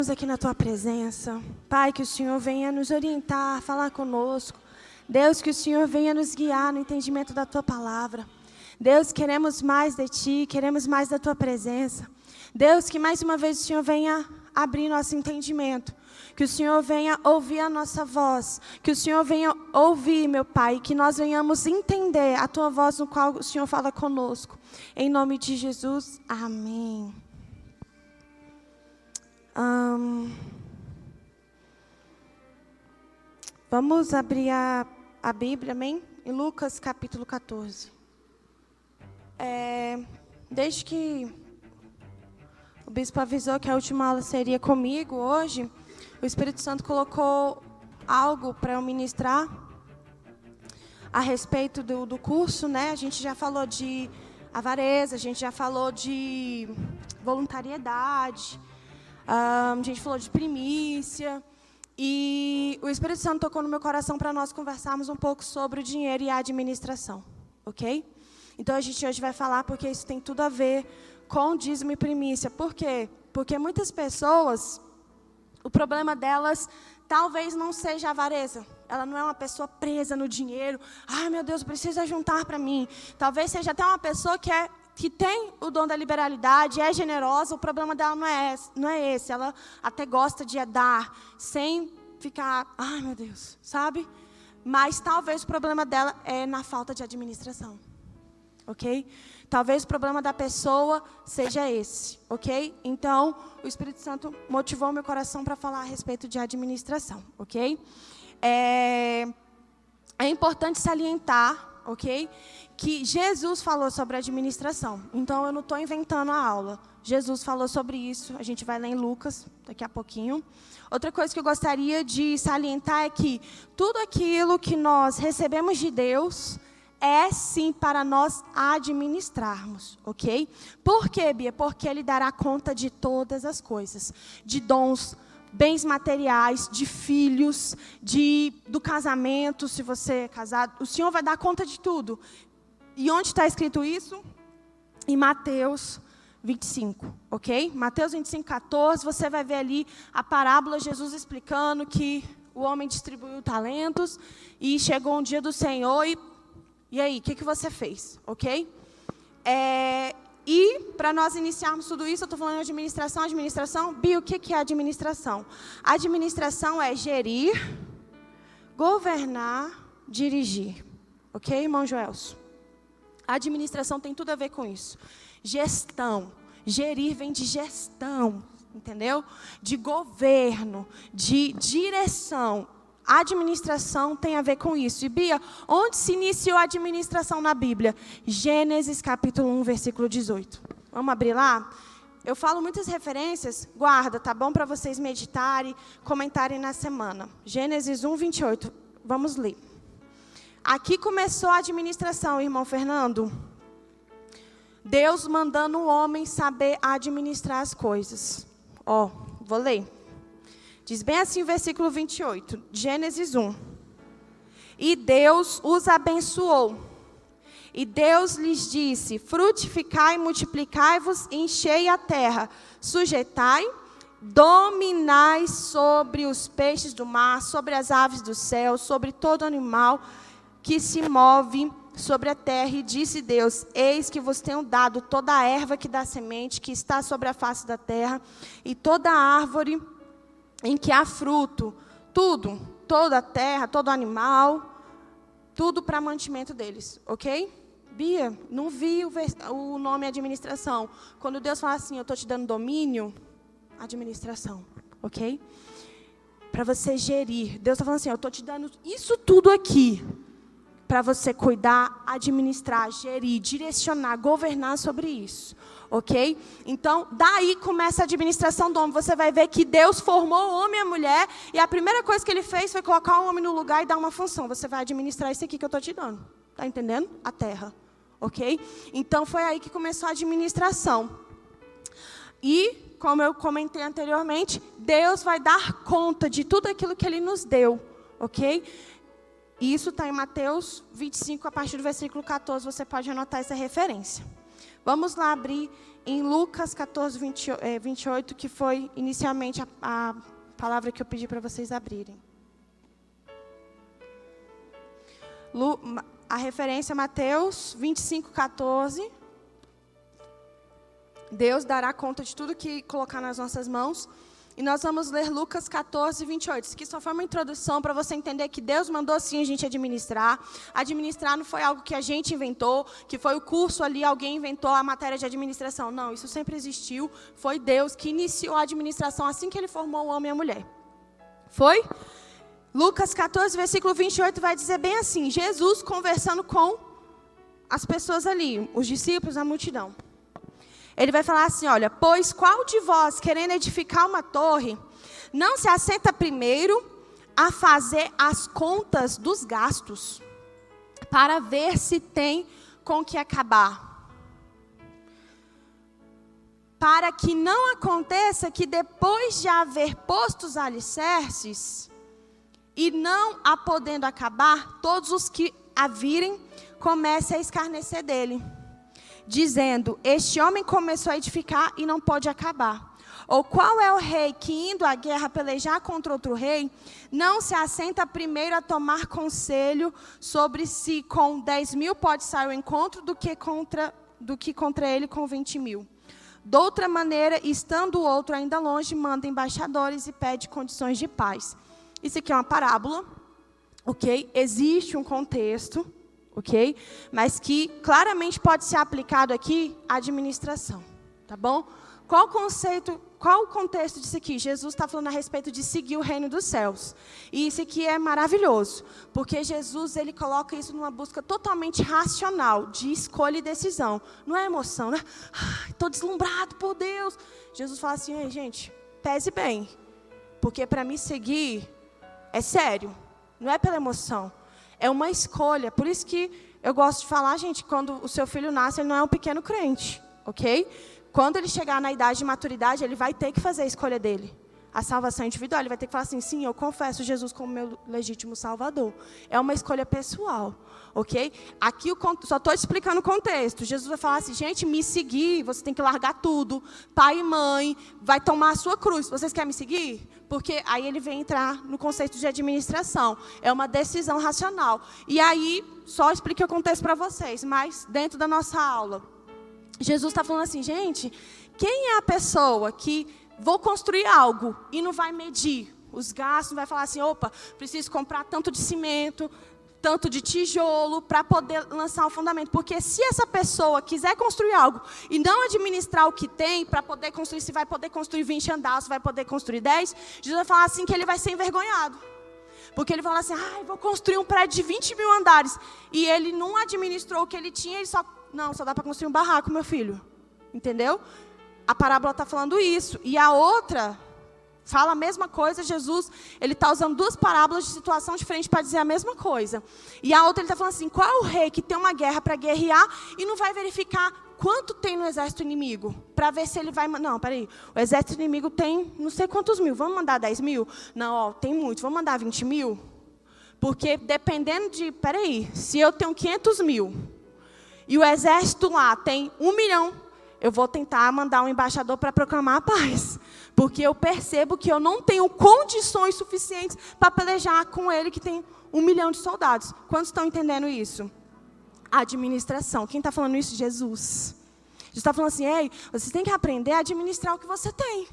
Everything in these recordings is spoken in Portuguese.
Aqui na tua presença, Pai, que o Senhor venha nos orientar, falar conosco. Deus, que o Senhor venha nos guiar no entendimento da tua palavra. Deus, queremos mais de ti, queremos mais da tua presença. Deus, que mais uma vez o Senhor venha abrir nosso entendimento. Que o Senhor venha ouvir a nossa voz. Que o Senhor venha ouvir, meu Pai, que nós venhamos entender a tua voz no qual o Senhor fala conosco. Em nome de Jesus, amém. Vamos abrir a Bíblia, amém? Em Lucas capítulo 14. Desde que o bispo avisou que a última aula seria comigo hoje, o Espírito Santo colocou algo para eu ministrar a respeito do curso, né? A gente já falou de avareza, a gente já falou de voluntariedade, a gente falou de primícia, e o Espírito Santo tocou no meu coração para nós conversarmos um pouco sobre o dinheiro e a administração, ok? Então, a gente hoje vai falar porque isso tem tudo a ver com dízimo e primícia. Por quê? Porque muitas pessoas, o problema delas talvez não seja a avareza. Ela não é uma pessoa presa no dinheiro. Ai, meu Deus, precisa juntar para mim. Talvez seja até uma pessoa que tem o dom da liberalidade, é generosa, o problema dela não é esse. Ela até gosta de dar, sem ficar, ai meu Deus, sabe? Mas talvez o problema dela é na falta de administração, ok? Talvez o problema da pessoa seja esse, ok? Então, o Espírito Santo motivou meu coração para falar a respeito de administração, ok? É importante salientar, ok? Que Jesus falou sobre administração. Então, eu não estou inventando a aula. Jesus falou sobre isso. A gente vai ler em Lucas daqui a pouquinho. Outra coisa que eu gostaria de salientar é que tudo aquilo que nós recebemos de Deus é, sim, para nós administrarmos, ok? Por quê, Bia? Porque Ele dará conta de todas as coisas. De dons, bens materiais, de filhos, do casamento, se você é casado. O Senhor vai dar conta de tudo. E onde está escrito isso? Em Mateus 25, ok? Mateus 25, 14, você vai ver ali a parábola, Jesus explicando que o homem distribuiu talentos e chegou um dia do Senhor e aí, o que você fez, ok? E para nós iniciarmos tudo isso, eu estou falando de administração. Bia, o que é administração? Administração é gerir, governar, dirigir. Ok, irmão Joelson? A administração tem tudo a ver com isso. Gestão. Gerir vem de gestão, entendeu? De governo, de direção. A administração tem a ver com isso. E, Bia, onde se iniciou a administração na Bíblia? Gênesis capítulo 1, versículo 18. Vamos abrir lá? Eu falo muitas referências, guarda, tá bom? Para vocês meditarem, comentarem na semana. Gênesis 1, 28. Vamos ler. Aqui começou a administração, irmão Fernando. Deus mandando o homem saber administrar as coisas. Vou ler. Diz bem assim o versículo 28, Gênesis 1. E Deus os abençoou. E Deus lhes disse, frutificai, multiplicai-vos, enchei a terra, sujeitai, dominai sobre os peixes do mar, sobre as aves do céu, sobre todo animal que se move sobre a terra. E disse Deus, eis que vos tenho dado toda a erva que dá semente, que está sobre a face da terra, e toda a árvore em que há fruto, tudo, toda a terra, todo animal, tudo para mantimento deles, ok? Bia, não vi o nome administração. Quando Deus fala assim, eu estou te dando domínio, administração, ok? Para você gerir. Deus está falando assim, eu estou te dando isso tudo aqui, para você cuidar, administrar, gerir, direcionar, governar sobre isso, ok? Então, daí começa a administração do homem. Você vai ver que Deus formou o homem e a mulher, e a primeira coisa que Ele fez foi colocar o homem no lugar e dar uma função. Você vai administrar isso aqui que eu estou te dando. Está entendendo? A terra, ok? Então, foi aí que começou a administração. E, como eu comentei anteriormente, Deus vai dar conta de tudo aquilo que Ele nos deu, ok? Isso está em Mateus 25, a partir do versículo 14, você pode anotar essa referência. Vamos lá abrir em Lucas 14, 28, que foi inicialmente a palavra que eu pedi para vocês abrirem. A referência é Mateus 25, 14. Deus dará conta de tudo que colocar nas nossas mãos. E nós vamos ler Lucas 14, 28. Isso aqui só foi uma introdução para você entender que Deus mandou sim a gente administrar. Administrar não foi algo que a gente inventou, que foi o curso ali, alguém inventou a matéria de administração. Não, isso sempre existiu. Foi Deus que iniciou a administração assim que Ele formou o homem e a mulher. Foi? Lucas 14, versículo 28 vai dizer bem assim, Jesus conversando com as pessoas ali, os discípulos, a multidão. Ele vai falar assim, olha, pois qual de vós, querendo edificar uma torre, não se assenta primeiro a fazer as contas dos gastos, para ver se tem com que acabar? Para que não aconteça que depois de haver posto os alicerces, e não a podendo acabar, todos os que a virem comecem a escarnecer dele, dizendo, este homem começou a edificar e não pode acabar. Ou qual é o rei que, indo à guerra pelejar contra outro rei, não se assenta primeiro a tomar conselho sobre se com 10.000 pode sair ao encontro do que contra ele com 20.000. De outra maneira, estando o outro ainda longe, manda embaixadores e pede condições de paz. Isso aqui é uma parábola, ok? Existe um contexto, ok? Mas que claramente pode ser aplicado aqui à administração, tá bom? Qual o contexto disso aqui? Jesus está falando a respeito de seguir o reino dos céus. E isso aqui é maravilhoso, porque Jesus, ele coloca isso numa busca totalmente racional, de escolha e decisão. Não é emoção, né? Estou deslumbrado por Deus. Jesus fala assim, ei, gente, pese bem, porque para me seguir é sério, não é pela emoção. É uma escolha. Por isso que eu gosto de falar, gente, quando o seu filho nasce, ele não é um pequeno crente, ok? Quando ele chegar na idade de maturidade, ele vai ter que fazer a escolha dele. A salvação individual, ele vai ter que falar assim, sim, eu confesso Jesus como meu legítimo salvador. É uma escolha pessoal, ok? Aqui só estou explicando o contexto. Jesus vai falar assim, gente, me seguir, você tem que largar tudo. Pai e mãe, vai tomar a sua cruz. Vocês querem me seguir? Porque aí ele vem entrar no conceito de administração. É uma decisão racional. E aí, só expliquei o contexto para vocês, mas dentro da nossa aula. Jesus está falando assim, gente, quem é a pessoa que vou construir algo e não vai medir os gastos, não vai falar assim, opa, preciso comprar tanto de cimento, tanto de tijolo para poder lançar o fundamento. Porque se essa pessoa quiser construir algo e não administrar o que tem para poder construir, se vai poder construir 20 andares, se vai poder construir 10, Jesus vai falar assim que ele vai ser envergonhado. Porque ele fala assim, vou construir um prédio de 20.000 andares. E ele não administrou o que ele tinha, ele só dá para construir um barraco, meu filho. Entendeu? A parábola está falando isso. E a outra fala a mesma coisa. Jesus, ele está usando duas parábolas de situação diferente para dizer a mesma coisa. E a outra, ele está falando assim, qual é o rei que tem uma guerra para guerrear e não vai verificar quanto tem no exército inimigo? Para ver se ele vai... Não, peraí. O exército inimigo tem não sei quantos mil. Vamos mandar 10.000? Não, tem muito. Vamos mandar 20.000? Porque dependendo de... Peraí. Se eu tenho 500.000 e o exército lá tem 1 milhão, eu vou tentar mandar um embaixador para proclamar a paz. Porque eu percebo que eu não tenho condições suficientes para pelejar com ele que tem 1 milhão de soldados. Quantos estão entendendo isso? Administração. Quem está falando isso? Jesus. Jesus está falando assim, ei, vocês têm que aprender a administrar o que você tem.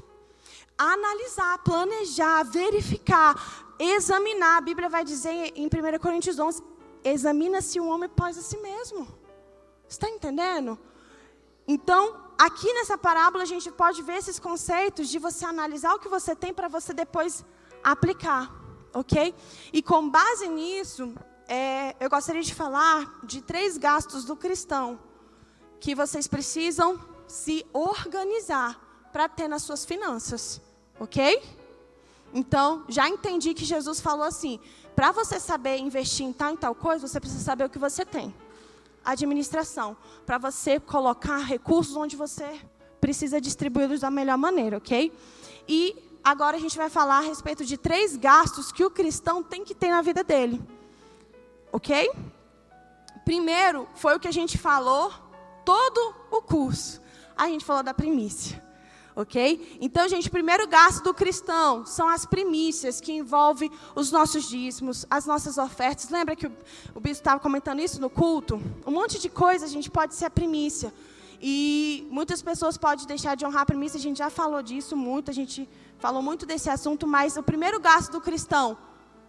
Analisar, planejar, verificar, examinar. A Bíblia vai dizer em 1 Coríntios 11, examina-se o homem após a si mesmo. Você está entendendo? Então, aqui nessa parábola, a gente pode ver esses conceitos de você analisar o que você tem para você depois aplicar, ok? E com base nisso, eu gostaria de falar de 3 gastos do cristão que vocês precisam se organizar para ter nas suas finanças, ok? Então, já entendi que Jesus falou assim, para você saber investir em tal e tal coisa, você precisa saber o que você tem. Administração, para você colocar recursos onde você precisa distribuí-los da melhor maneira, ok? E agora a gente vai falar a respeito de 3 gastos que o cristão tem que ter na vida dele, ok? Primeiro, foi o que a gente falou todo o curso, a gente falou da primícia. Ok? Então, gente, o primeiro gasto do cristão são as primícias, que envolvem os nossos dízimos, as nossas ofertas. Lembra que o bispo estava comentando isso no culto? Um monte de coisa, a gente pode ser a primícia. E muitas pessoas podem deixar de honrar a primícia, a gente já falou disso muito, a gente falou muito desse assunto, mas o primeiro gasto do cristão,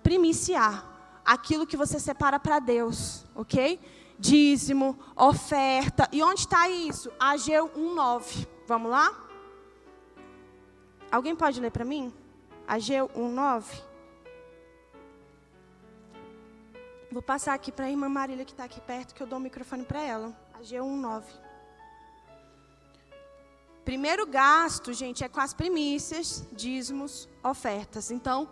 primiciar aquilo que você separa para Deus, ok? Dízimo, oferta. E onde está isso? Ageu 1:9. Vamos lá? Alguém pode ler para mim? Ageu 1:9. Vou passar aqui para a irmã Marília, que está aqui perto, que eu dou o microfone para ela. Ageu 1:9. Primeiro gasto, gente, é com as primícias, dízimos, ofertas. Então,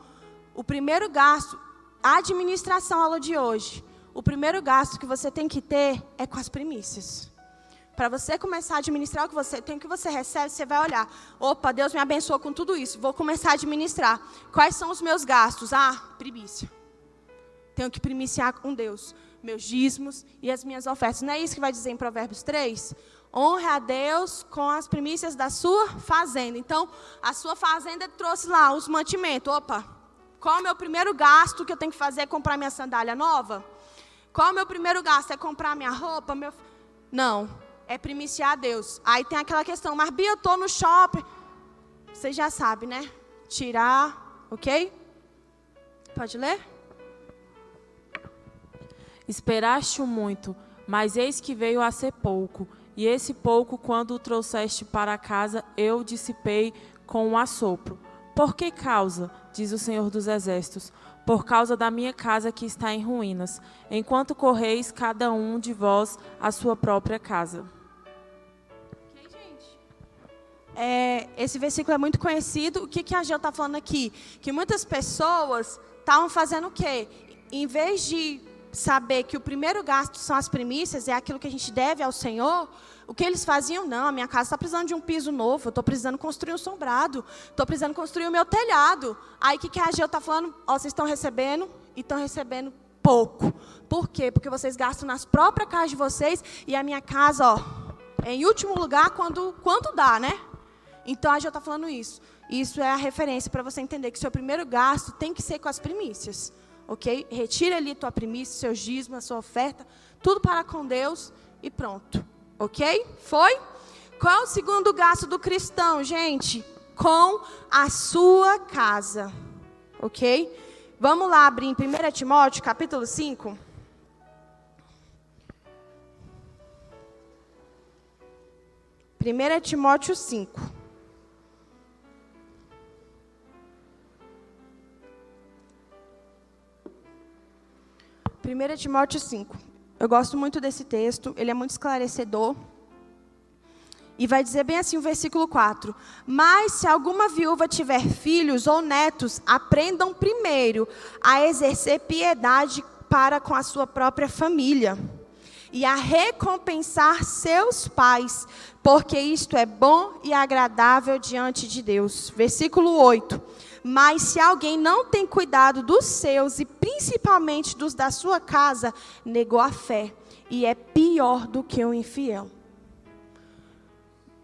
o primeiro gasto, a administração, aula de hoje, o primeiro gasto que você tem que ter é com as primícias. Para você começar a administrar o que você tem, o que você recebe, você vai olhar. Opa, Deus me abençoou com tudo isso. Vou começar a administrar. Quais são os meus gastos? Primícia. Tenho que primiciar com Deus. Meus dízimos e as minhas ofertas. Não é isso que vai dizer em Provérbios 3? Honre a Deus com as primícias da sua fazenda. Então, a sua fazenda trouxe lá os mantimentos. Opa, qual é o meu primeiro gasto que eu tenho que fazer? É comprar minha sandália nova? Qual é o meu primeiro gasto? É comprar minha roupa? Não. É primiciar a Deus. Aí tem aquela questão, mas Bia, eu estou no shopping. Você já sabe, né? Tirar, ok? Pode ler? Esperaste muito, mas eis que veio a ser pouco. E esse pouco, quando o trouxeste para casa, eu dissipei com um assopro. Por que causa? Diz o Senhor dos Exércitos. Por causa da minha casa que está em ruínas, enquanto correis cada um de vós a sua própria casa. Esse versículo é muito conhecido. O que a Ageu está falando aqui? Que muitas pessoas estavam fazendo o quê? Em vez de saber que o primeiro gasto são as primícias, é aquilo que a gente deve ao Senhor, o que eles faziam? Não, a minha casa está precisando de um piso novo, eu estou precisando construir um sombrado, estou precisando construir o meu telhado. Aí o que a Ageu está falando? Vocês estão recebendo e estão recebendo pouco. Por quê? Porque vocês gastam nas próprias casas de vocês e a minha casa, é em último lugar quando dá, né? Então, a Ageu está falando isso. Isso é a referência para você entender que seu primeiro gasto tem que ser com as primícias. Ok? Retira ali tua primícia, seus dízimos, a sua oferta, tudo para com Deus e pronto. Ok? Foi? Qual é o segundo gasto do cristão, gente? Com a sua casa. Ok? Vamos lá abrir em 1 Timóteo, capítulo 5. Timóteo 5. 1 Timóteo 5. Eu gosto muito desse texto, ele é muito esclarecedor. E vai dizer bem assim o versículo 4. Mas se alguma viúva tiver filhos ou netos, aprendam primeiro a exercer piedade para com a sua própria família. E a recompensar seus pais, porque isto é bom e agradável diante de Deus. Versículo 8. Mas se alguém não tem cuidado dos seus, e principalmente dos da sua casa, negou a fé, e é pior do que o infiel.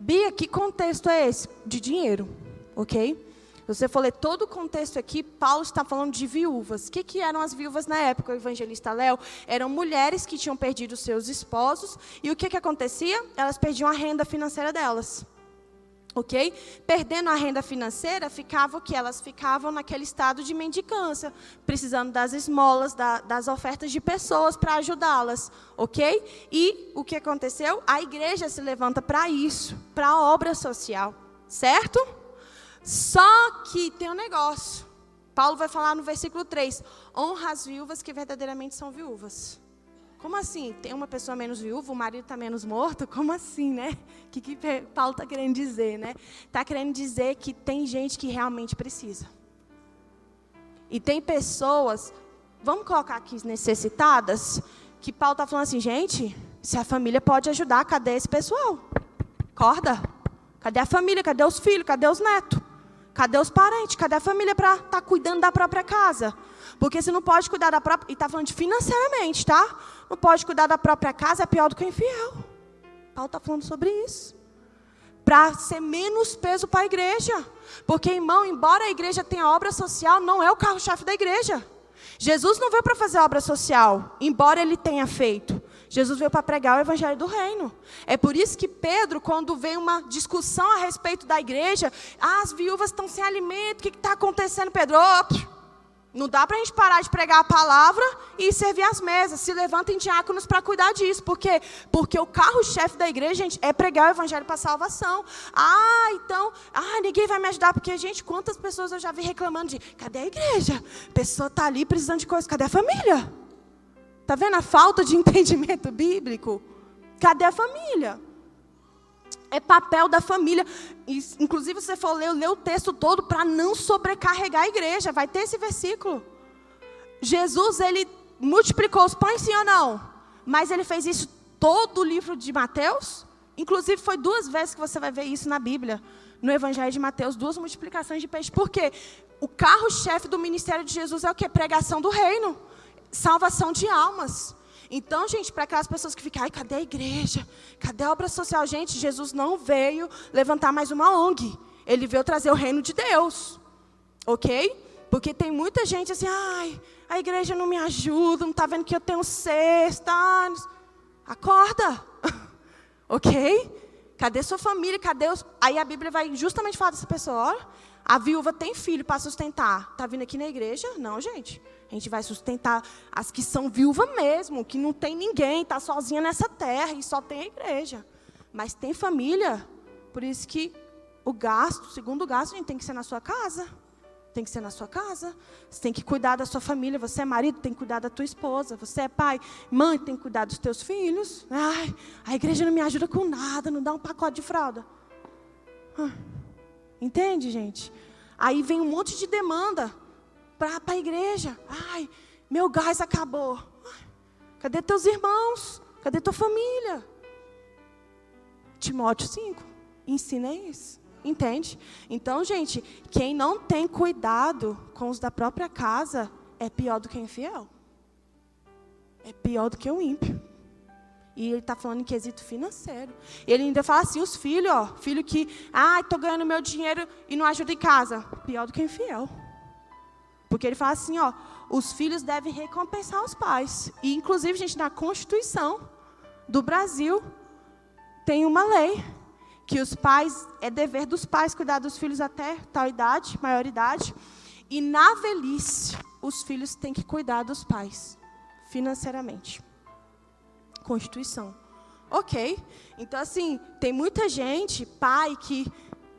Bia, que contexto é esse? De dinheiro, ok? Se você for ler todo o contexto aqui, Paulo está falando de viúvas. O que eram as viúvas na época, o evangelista Léo? Eram mulheres que tinham perdido seus esposos, e o que acontecia? Elas perdiam a renda financeira delas. Ok? Perdendo a renda financeira, ficava o quê? Elas ficavam naquele estado de mendicância, precisando das esmolas, das ofertas de pessoas para ajudá-las. Ok? E o que aconteceu? A igreja se levanta para isso, para a obra social. Certo? Só que tem um negócio. Paulo vai falar no versículo 3. Honra as viúvas que verdadeiramente são viúvas. Como assim? Tem uma pessoa menos viúva, o marido está menos morto? Como assim, né? O que Paulo está querendo dizer, né? Está querendo dizer que tem gente que realmente precisa. E tem pessoas, vamos colocar aqui necessitadas, que Paulo está falando assim, gente, se a família pode ajudar, cadê esse pessoal? Acorda. Cadê a família? Cadê os filhos? Cadê os netos? Cadê os parentes? Cadê a família para estar cuidando da própria casa? Porque se não pode cuidar da própria... E está falando de financeiramente, tá? Não pode cuidar da própria casa, é pior do que o infiel. Paulo está falando sobre isso. Para ser menos peso para a igreja. Porque, irmão, embora a igreja tenha obra social, não é o carro-chefe da igreja. Jesus não veio para fazer obra social, embora ele tenha feito. Jesus veio para pregar o evangelho do reino. É por isso que Pedro, quando vem uma discussão a respeito da igreja, as viúvas estão sem alimento, o que está acontecendo, Pedro? Não dá para a gente parar de pregar a palavra e servir as mesas. Se levantem diáconos para cuidar disso. Por quê? Porque o carro-chefe da igreja, gente, é pregar o evangelho para salvação. Então, ninguém vai me ajudar. Porque, gente, quantas pessoas eu já vi reclamando de, cadê a igreja? A pessoa está ali precisando de coisa, cadê a família? Está vendo a falta de entendimento bíblico? Cadê a família? É papel da família. Inclusive, se você for ler o texto todo para não sobrecarregar a igreja. Vai ter esse versículo. Jesus, ele multiplicou os pães, sim ou não? Mas ele fez isso todo o livro de Mateus. Inclusive, foi 2 vezes que você vai ver isso na Bíblia. No Evangelho de Mateus, 2 multiplicações de peixe. Por quê? O carro-chefe do ministério de Jesus é o quê? Pregação do reino. Salvação de almas. Então, gente, para aquelas pessoas que ficam, cadê a igreja? Cadê a obra social? Gente, Jesus não veio levantar mais uma ONG. Ele veio trazer o reino de Deus. Ok? Porque tem muita gente assim, a igreja não me ajuda, não está vendo que eu tenho cesta. Acorda. Ok? Cadê sua família? Cadê os... Aí a Bíblia vai justamente falar dessa pessoa. Olha, a viúva tem filho para sustentar. Está vindo aqui na igreja? Não, gente. A gente vai sustentar as que são viúvas mesmo, que não tem ninguém, está sozinha nessa terra e só tem a igreja. Mas tem família, por isso que o segundo gasto, gente, tem que ser na sua casa. Tem que ser na sua casa. Você tem que cuidar da sua família. Você é marido, tem que cuidar da tua esposa. Você é pai, mãe, tem que cuidar dos teus filhos. A igreja não me ajuda com nada, não dá um pacote de fralda. Entende, gente? Aí vem um monte de demanda para a igreja. Meu gás acabou. Cadê teus irmãos? Cadê tua família? Timóteo 5. Ensina isso. Entende? Então, gente, quem não tem cuidado com os da própria casa é pior do que o infiel. É pior do que o ímpio. E ele está falando em quesito financeiro. E ele ainda fala assim, os filhos, filho que, estou ganhando meu dinheiro e não ajuda em casa. Pior do que o infiel. Porque ele fala assim, os filhos devem recompensar os pais. E, inclusive, gente, na Constituição do Brasil, tem uma lei que os pais, é dever dos pais cuidar dos filhos até tal idade, maioridade. E, na velhice, os filhos têm que cuidar dos pais, financeiramente. Constituição. Ok. Então, assim, tem muita gente, pai, que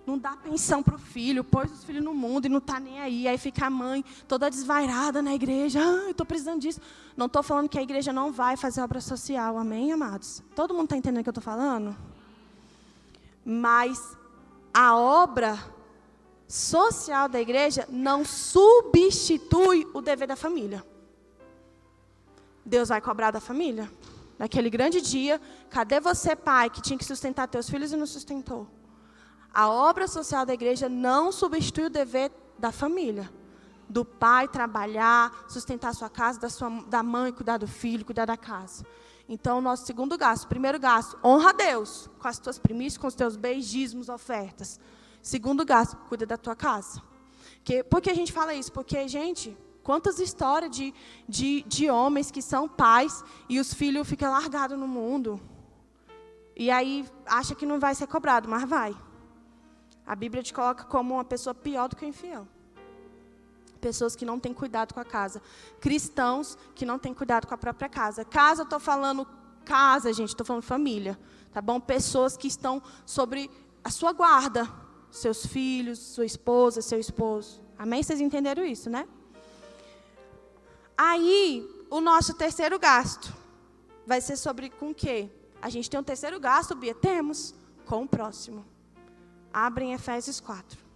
não dá pensão para o filho, pôs os filhos no mundo e não está nem aí. Aí fica a mãe toda desvairada na igreja. Eu estou precisando disso. Não estou falando que a igreja não vai fazer obra social. Amém, amados? Todo mundo está entendendo o que eu estou falando? Mas a obra social da igreja não substitui o dever da família. Deus vai cobrar da família? Naquele grande dia, cadê você, pai, que tinha que sustentar teus filhos e não sustentou? A obra social da igreja não substitui o dever da família. Do pai trabalhar, sustentar a sua casa, da mãe cuidar do filho, cuidar da casa. Então, o nosso segundo gasto. Primeiro gasto, honra a Deus com as tuas primícias, com os teus bens, dízimos, ofertas. Segundo gasto, cuida da tua casa. Por que a gente fala isso? Porque, gente, quantas histórias de homens que são pais e os filhos ficam largados no mundo. E aí, acha que não vai ser cobrado, mas vai. A Bíblia te coloca como uma pessoa pior do que o infiel. Pessoas que não têm cuidado com a casa. Cristãos que não têm cuidado com a própria casa. Casa, eu estou falando casa, gente, estou falando família. Tá bom? Pessoas que estão sobre a sua guarda. Seus filhos, sua esposa, seu esposo. Amém? Vocês entenderam isso, né? Aí, o nosso terceiro gasto vai ser sobre com o quê? A gente tem um terceiro gasto, Bia? Temos. Com o próximo. Abrem Efésios 4.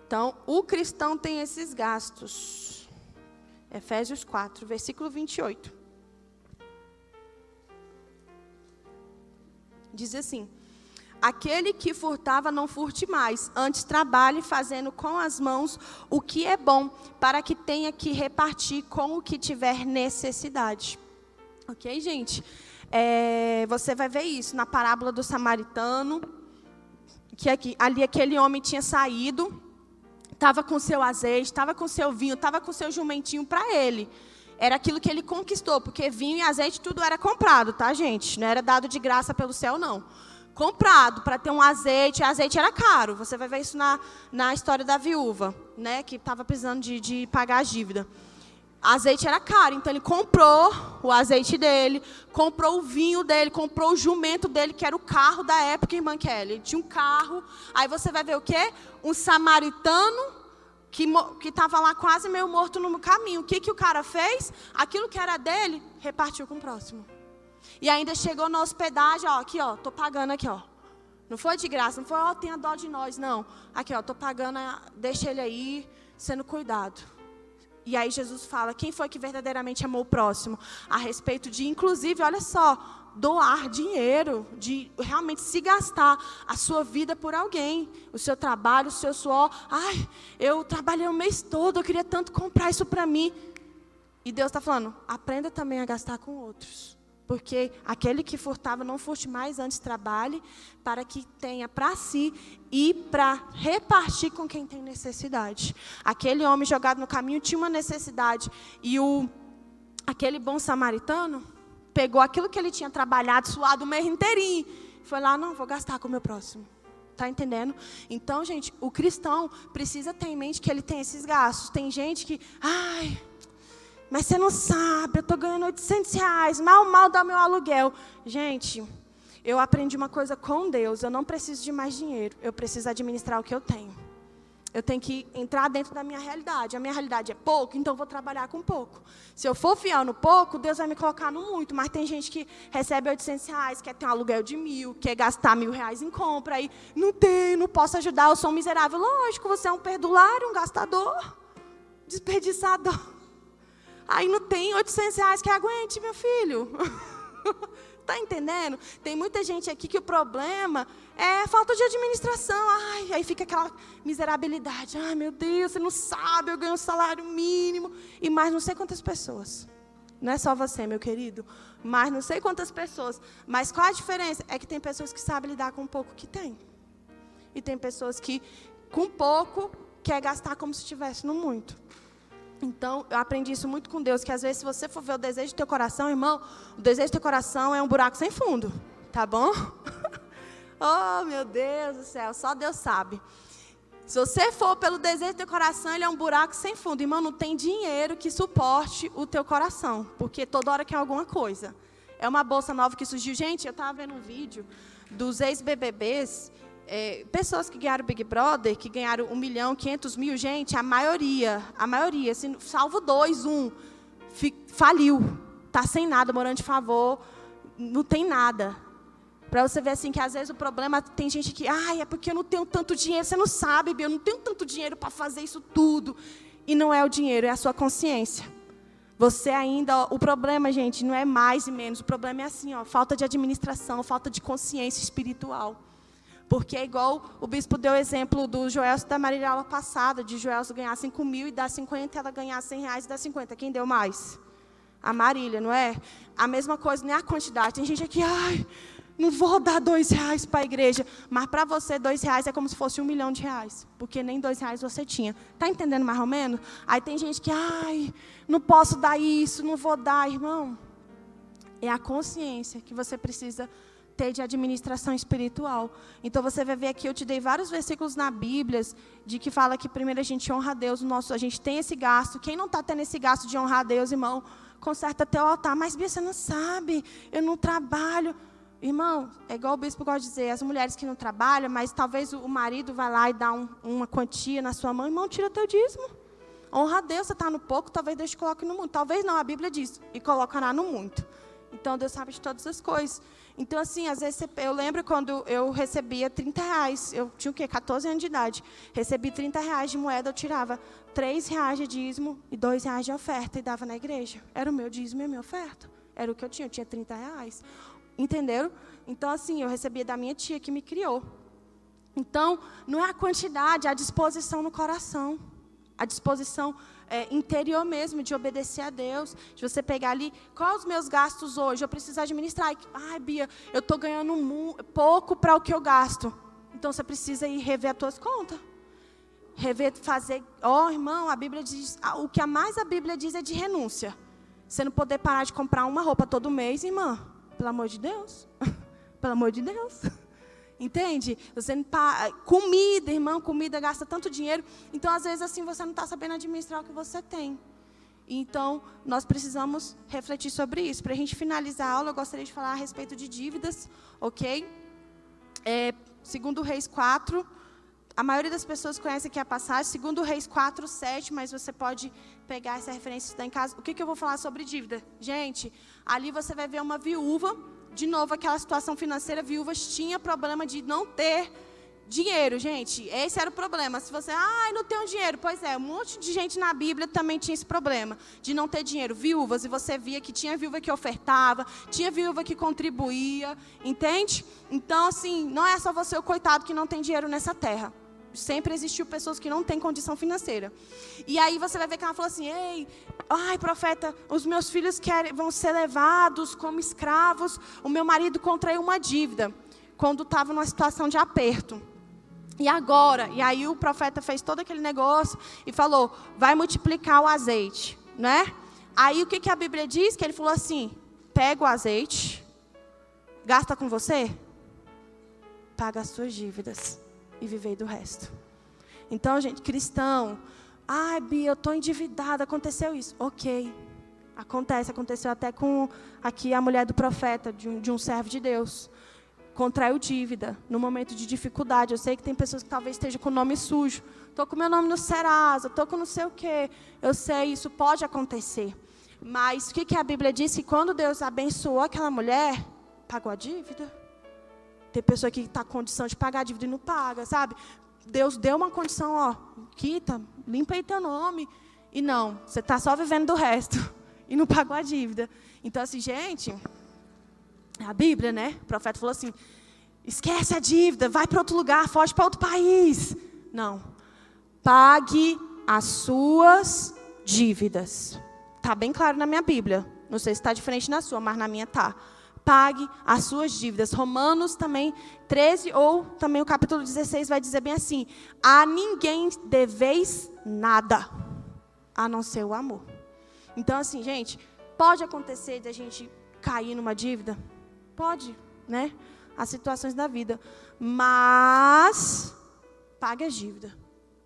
Então, o cristão tem esses gastos. Efésios 4, versículo 28. Diz assim: aquele que furtava, não furte mais, antes trabalhe fazendo com as mãos o que é bom, para que tenha que repartir com o que tiver necessidade. Ok, gente? Você vai ver isso na parábola do samaritano, que ali aquele homem tinha saído, estava com seu azeite, estava com seu vinho, estava com seu jumentinho para ele. Era aquilo que ele conquistou, porque vinho e azeite tudo era comprado, tá, gente? Não era dado de graça pelo céu, não. Comprado para ter um azeite. Azeite era caro. Você vai ver isso na história da viúva, né, que estava precisando de pagar a dívida. Azeite era caro, então ele comprou o azeite dele, comprou o vinho dele, comprou o jumento dele, que era o carro da época, irmã Kelly. Ele tinha um carro. Aí você vai ver o quê? Um samaritano que estava lá quase meio morto no caminho. O que o cara fez? Aquilo que era dele, repartiu com o próximo. E ainda chegou na hospedagem, ó, aqui, ó, tô pagando aqui, ó. Não foi de graça, não foi, ó, tenha dó de nós, não. Aqui, ó, tô pagando, deixa ele aí, sendo cuidado. E aí Jesus fala, quem foi que verdadeiramente amou o próximo? A respeito de, inclusive, olha só, doar dinheiro, de realmente se gastar a sua vida por alguém. O seu trabalho, o seu suor. Ai, eu trabalhei o mês todo, eu queria tanto comprar isso para mim. E Deus está falando, aprenda também a gastar com outros. Porque aquele que furtava, não furte mais, antes trabalhe, para que tenha para si e para repartir com quem tem necessidade. Aquele homem jogado no caminho tinha uma necessidade. E aquele bom samaritano pegou aquilo que ele tinha trabalhado, suado o mês inteirinho. Foi lá, não, vou gastar com o meu próximo. Está entendendo? Então, gente, o cristão precisa ter em mente que ele tem esses gastos. Tem gente que, mas você não sabe, eu estou ganhando R$800, mal dá meu aluguel. Gente, eu aprendi uma coisa com Deus, eu não preciso de mais dinheiro, eu preciso administrar o que eu tenho. Eu tenho que entrar dentro da minha realidade. A minha realidade é pouco, então eu vou trabalhar com pouco. Se eu for fiel no pouco, Deus vai me colocar no muito. Mas tem gente que recebe R$800, quer ter um aluguel de 1.000, quer gastar R$1.000 em compra, aí não posso ajudar, eu sou um miserável. Lógico, você é um perdulário, um gastador, desperdiçador. Aí não tem R$800 que aguente, meu filho. Está entendendo? Tem muita gente aqui que o problema é falta de administração. Aí fica aquela miserabilidade. Meu Deus, você não sabe, eu ganho um salário mínimo. E mais não sei quantas pessoas. Não é só você, meu querido. Mas não sei quantas pessoas. Mas qual a diferença? É que tem pessoas que sabem lidar com o pouco que tem. E tem pessoas que, com pouco, quer gastar como se estivesse no muito. Então, eu aprendi isso muito com Deus, que às vezes, se você for ver o desejo do teu coração, irmão, o desejo do teu coração é um buraco sem fundo, tá bom? Oh, meu Deus do céu, só Deus sabe. Se você for pelo desejo do teu coração, ele é um buraco sem fundo. Irmão, não tem dinheiro que suporte o teu coração, porque toda hora quer alguma coisa. É uma bolsa nova que surgiu. Gente, eu estava vendo um vídeo dos ex-BBBs, pessoas que ganharam Big Brother, que ganharam 1 milhão, 500 mil, gente, a maioria, assim, salvo 2, faliu, está sem nada, morando de favor, não tem nada. Para você ver assim, que às vezes o problema, tem gente que, é porque eu não tenho tanto dinheiro, você não sabe, eu não tenho tanto dinheiro para fazer isso tudo. E não é o dinheiro, é a sua consciência. Você ainda, o problema, gente, não é mais e menos, o problema é assim, falta de administração, falta de consciência espiritual. Porque é igual o bispo deu o exemplo do Joelso da Marília aula passada, de Joelso ganhar 5 mil e dar 50, ela ganhar R$100 e dar 50. Quem deu mais? A Marília, não é? A mesma coisa, não é a quantidade. Tem gente aqui, não vou dar R$2 para a igreja. Mas para você, R$2 é como se fosse R$1 milhão. Porque nem R$2 você tinha. Está entendendo mais ou menos? Aí tem gente que, não posso dar isso, não vou dar. Irmão, é a consciência que você precisa ter de administração espiritual. Então você vai ver aqui, eu te dei vários versículos na Bíblia de que fala que primeiro a gente honra a Deus, a gente tem esse gasto. Quem não está tendo esse gasto de honrar a Deus, irmão, conserta teu altar. Mas Bia, você não sabe, eu não trabalho. Irmão, é igual o bispo gosta de dizer, as mulheres que não trabalham, mas talvez o marido vai lá e dá uma quantia na sua mão, irmão, tira teu dízimo. Honra a Deus, você está no pouco, talvez Deus te coloque no muito. Talvez não, a Bíblia diz, e colocará no muito. Então Deus sabe de todas as coisas. Então, assim, às vezes, eu lembro quando eu recebia R$30, eu tinha o quê? 14 anos de idade. Recebi R$30 de moeda, eu tirava R$3 de dízimo e R$2 de oferta e dava na igreja. Era o meu dízimo e a minha oferta. Era o que eu tinha R$30. Entenderam? Então, assim, eu recebia da minha tia que me criou. Então, não é a quantidade, é a disposição no coração. A disposição interior mesmo, de obedecer a Deus, de você pegar ali, quais os meus gastos hoje? Eu preciso administrar. Ai, Bia, eu estou ganhando pouco para o que eu gasto. Então, você precisa ir rever as tuas contas. Rever, fazer... irmão, a Bíblia diz... O que mais a Bíblia diz é de renúncia. Você não poder parar de comprar uma roupa todo mês, irmã. Pelo amor de Deus. Pelo amor de Deus. Entende? Você não comida, irmão, comida gasta tanto dinheiro. Então, às vezes, assim, você não está sabendo administrar o que você tem. Então, nós precisamos refletir sobre isso. Para a gente finalizar a aula, eu gostaria de falar a respeito de dívidas, ok? Segundo Reis 4, a maioria das pessoas conhece aqui a passagem, segundo Reis 4, 7, mas você pode pegar essa referência e estudar em casa. O que eu vou falar sobre dívida? Gente, ali você vai ver uma viúva, de novo, aquela situação financeira, viúvas tinham problema de não ter dinheiro, gente. Esse era o problema. Se você, não tenho dinheiro. Pois é, um monte de gente na Bíblia também tinha esse problema, de não ter dinheiro. Viúvas, e você via que tinha viúva que ofertava, tinha viúva que contribuía, entende? Então, assim, não é só você o coitado que não tem dinheiro nessa terra. Sempre existiu pessoas que não têm condição financeira. E aí você vai ver que ela falou assim, profeta, os meus filhos vão ser levados como escravos. O meu marido contraiu uma dívida quando estava numa situação de aperto. E agora? E aí o profeta fez todo aquele negócio e falou, vai multiplicar o azeite, né? Aí o que a Bíblia diz? Que ele falou assim, pega o azeite, gasta com você, paga as suas dívidas e vivei do resto. Então, gente, cristão, Bia, eu estou endividada, aconteceu isso. Ok, aconteceu até com aqui a mulher do profeta, de um servo de Deus. Contraiu dívida no momento de dificuldade. Eu sei que tem pessoas que talvez estejam com o nome sujo. Estou com meu nome no Serasa, estou com não sei o quê. Eu sei, isso pode acontecer. Mas o que a Bíblia diz? Que quando Deus abençoou aquela mulher, pagou a dívida. Tem pessoa que está com condição de pagar a dívida e não paga, sabe? Deus deu uma condição, quita, limpa aí teu nome. E não, você está só vivendo do resto. E não pagou a dívida. Então, assim, gente... A Bíblia, né? O profeta falou assim, esquece a dívida, vai para outro lugar, foge para outro país. Não. Pague as suas dívidas. Está bem claro na minha Bíblia. Não sei se está diferente na sua, mas na minha está. Pague as suas dívidas. Romanos também 13, ou também o capítulo 16 vai dizer bem assim, a ninguém deveis nada, a não ser o amor. Então, assim, gente, pode acontecer de a gente cair numa dívida? Pode, né? As situações da vida. Mas, pague a dívida.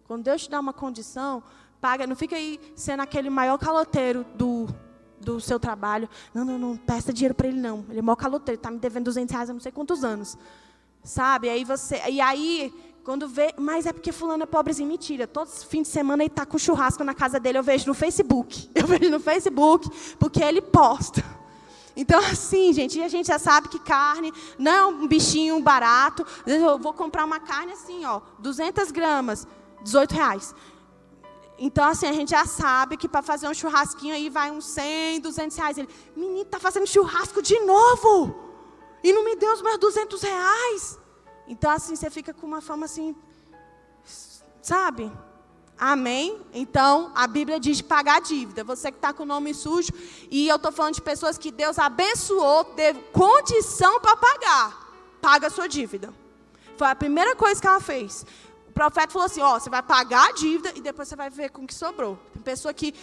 Quando Deus te dá uma condição, paga. Não fica aí sendo aquele maior caloteiro do seu trabalho. Não, presta dinheiro para ele, não. Ele é o maior caloteiro, está me devendo R$200 há não sei quantos anos. Sabe? E aí, quando vê... Mas é porque fulano é pobrezinho. Mentira. Todos os fins de semana ele está com churrasco na casa dele. Eu vejo no Facebook. Porque ele posta. Então, assim, gente, a gente já sabe que carne não é um bichinho barato. Eu vou comprar uma carne assim, 200 gramas, R$18. Então, assim, a gente já sabe que para fazer um churrasquinho aí vai uns 100, R$200. Ele, menino, está fazendo churrasco de novo. E não me deu os meus R$200. Então, assim, você fica com uma fama assim, sabe? Amém? Então, a Bíblia diz pagar a dívida. Você que está com o nome sujo, e eu estou falando de pessoas que Deus abençoou, teve condição para pagar. Paga a sua dívida. Foi a primeira coisa que ela fez. O profeta falou assim, você vai pagar a dívida e depois você vai ver com o que sobrou. Tem pessoa que,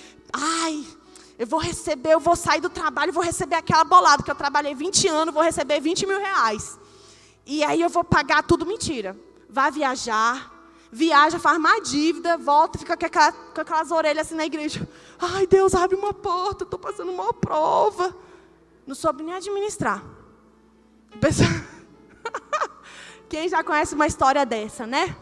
eu vou sair do trabalho e vou receber aquela bolada, que eu trabalhei 20 anos, vou receber R$20 mil. E aí eu vou pagar tudo, mentira. Vai viaja, faz mais dívida, volta e fica com aquelas orelhas assim na igreja. Ai, Deus, abre uma porta, estou passando uma prova. Não soube nem administrar. Quem já conhece uma história dessa, né?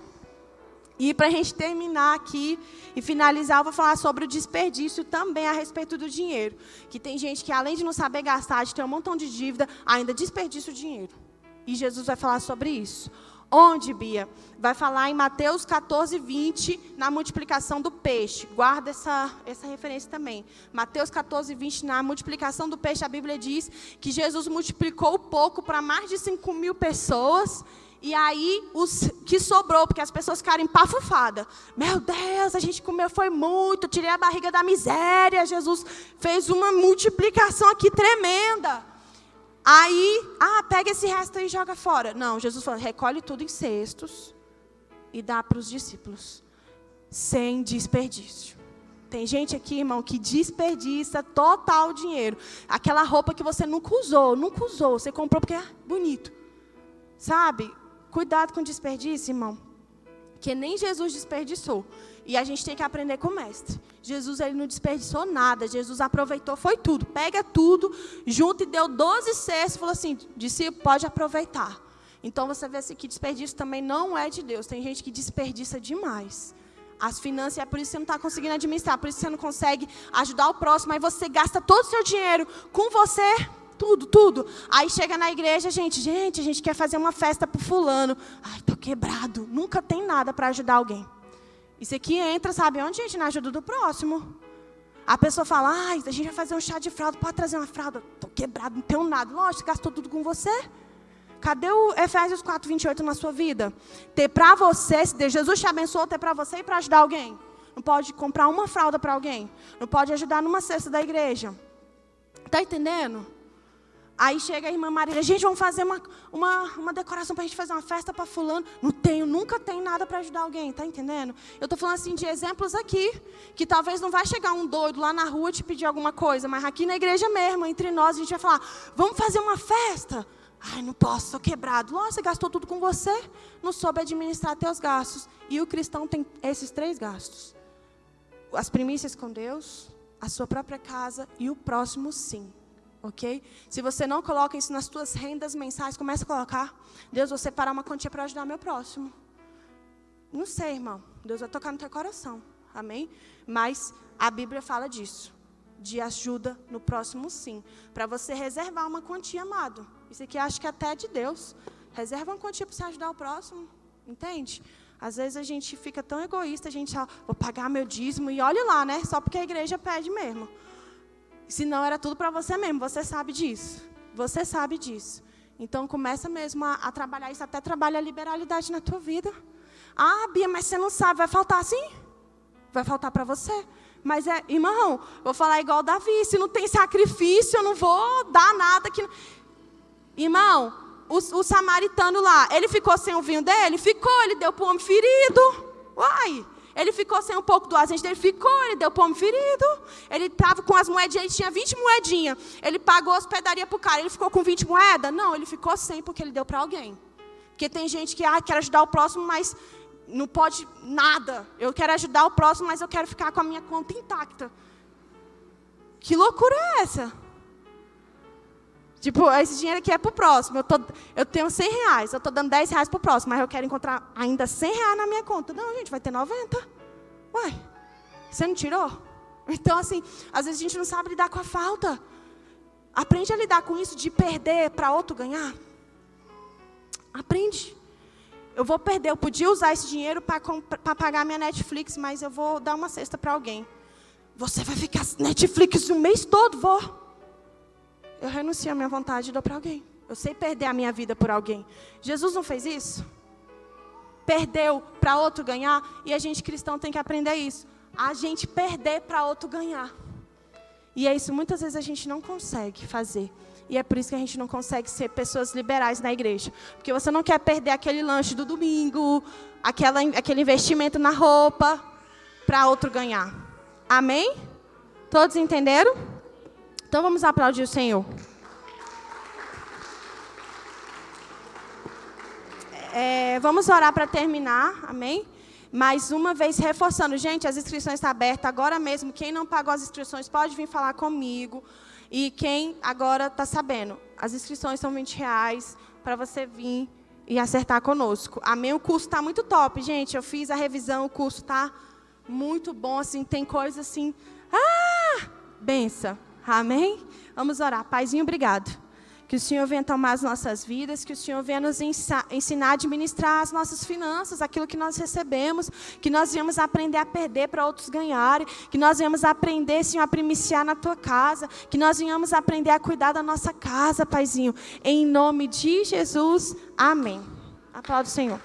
E para a gente terminar aqui e finalizar, eu vou falar sobre o desperdício também a respeito do dinheiro. Que tem gente que, além de não saber gastar, de ter um montão de dívida, ainda desperdiça o dinheiro. E Jesus vai falar sobre isso. Onde, Bia? Vai falar em Mateus 14, 20, na multiplicação do peixe. Guarda essa referência também. Mateus 14, 20, na multiplicação do peixe, a Bíblia diz que Jesus multiplicou o pouco para mais de 5.000 pessoas E aí, os que sobrou, porque as pessoas ficaram empafufadas. Meu Deus, a gente comeu foi muito, tirei a barriga da miséria. Jesus fez uma multiplicação aqui tremenda. Aí, pega esse resto aí e joga fora. Não, Jesus falou, recolhe tudo em cestos e dá para os discípulos. Sem desperdício. Tem gente aqui, irmão, que desperdiça total o dinheiro. Aquela roupa que você nunca usou. Você comprou porque é bonito. Sabe? Cuidado com desperdício, irmão. Que nem Jesus desperdiçou. E a gente tem que aprender com o mestre. Jesus, ele não desperdiçou nada. Jesus aproveitou, foi tudo. Pega tudo, junto e deu 12 cestos. Falou assim, discípulo, pode aproveitar. Então, você vê assim, que desperdício também não é de Deus. Tem gente que desperdiça demais. As finanças, é por isso que você não está conseguindo administrar. Por isso que você não consegue ajudar o próximo. Aí você gasta todo o seu dinheiro com você. Tudo. Aí chega na igreja, a gente quer fazer uma festa para o fulano. Ai, estou quebrado. Nunca tem nada para ajudar alguém. Isso aqui entra, sabe onde, gente? Na ajuda do próximo. A pessoa fala, a gente vai fazer um chá de fralda, pode trazer uma fralda. Estou quebrado, não tenho nada. Lógico, gastou tudo com você. Cadê o Efésios 4:28 na sua vida? Ter para você, se Jesus te abençoou, ter para você e para ajudar alguém. Não pode comprar uma fralda para alguém. Não pode ajudar numa cesta da igreja. Está entendendo? Aí chega a irmã Marília, gente, vamos fazer uma decoração para a gente fazer uma festa para fulano. Nunca tenho nada para ajudar alguém, está entendendo? Eu estou falando assim de exemplos aqui, que talvez não vai chegar um doido lá na rua te pedir alguma coisa, mas aqui na igreja mesmo, entre nós, a gente vai falar, vamos fazer uma festa? Ai, não posso, estou quebrado. Nossa, você gastou tudo com você, não soube administrar teus gastos. E o cristão tem esses 3 gastos. As primícias com Deus, a sua própria casa e o próximo sim. Ok? Se você não coloca isso nas suas rendas mensais, comece a colocar. Deus, vou separar uma quantia para ajudar meu próximo. Não sei, irmão. Deus vai tocar no teu coração. Amém? Mas a Bíblia fala disso. De ajuda no próximo sim. Para você reservar uma quantia, amado. Isso aqui acho que até é de Deus. Reserva uma quantia para você ajudar o próximo. Entende? Às vezes a gente fica tão egoísta, a gente vou pagar meu dízimo e olha lá, né? Só porque a igreja pede mesmo. Se não, era tudo para você mesmo. Você sabe disso. Você sabe disso. Então, começa mesmo a trabalhar isso. Até trabalha a liberalidade na tua vida. Bia, mas você não sabe. Vai faltar sim? Vai faltar para você. Mas, irmão, vou falar igual Davi. Se não tem sacrifício, eu não vou dar nada. Irmão, o samaritano lá, ele ficou sem o vinho dele? Ficou. Ele deu para o homem ferido. Uai. Ele ficou sem um pouco do azeite dele? Ficou, ele deu para o homem ferido. Ele estava com as moedinhas, ele tinha 20 moedinhas. Ele pagou a hospedaria para o cara, ele ficou com 20 moedas? Não, ele ficou sem porque ele deu para alguém. Porque tem gente que quer ajudar o próximo, mas não pode nada. Eu quero ajudar o próximo, mas eu quero ficar com a minha conta intacta. Que loucura é essa? Tipo, esse dinheiro aqui é para o próximo. Eu tenho R$100, eu estou dando R$10 para o próximo, mas eu quero encontrar ainda R$100 na minha conta. Não, gente, vai ter 90. Uai, você não tirou? Então, assim, às vezes a gente não sabe lidar com a falta. Aprende a lidar com isso de perder para outro ganhar. Aprende. Eu vou perder, eu podia usar esse dinheiro para pagar minha Netflix, mas eu vou dar uma cesta para alguém. Você vai ficar Netflix o mês todo, vou. Eu renuncio à minha vontade e dou para alguém. Eu sei perder a minha vida por alguém. Jesus não fez isso? Perdeu para outro ganhar? E a gente cristão tem que aprender isso. A gente perder para outro ganhar. E é isso, muitas vezes a gente não consegue fazer. E é por isso que a gente não consegue ser pessoas liberais na igreja. Porque você não quer perder aquele lanche do domingo, aquele investimento na roupa, para outro ganhar. Amém? Todos entenderam? Então vamos aplaudir o Senhor. Vamos orar para terminar, amém? Mais uma vez reforçando, gente, as inscrições estão abertas agora mesmo. Quem não pagou as inscrições pode vir falar comigo. E quem agora está sabendo, as inscrições são R$20 para você vir e acertar conosco. Amém? O curso está muito top, gente. Eu fiz a revisão, o curso está muito bom, assim, tem coisa assim. Benção. Amém? Vamos orar. Paizinho, obrigado. Que o Senhor venha tomar as nossas vidas, que o Senhor venha nos ensinar a administrar as nossas finanças, aquilo que nós recebemos, que nós venhamos aprender a perder para outros ganharem, que nós venhamos aprender, Senhor, a primiciar na Tua casa, que nós venhamos aprender a cuidar da nossa casa, Paizinho. Em nome de Jesus, amém. A palavra do Senhor.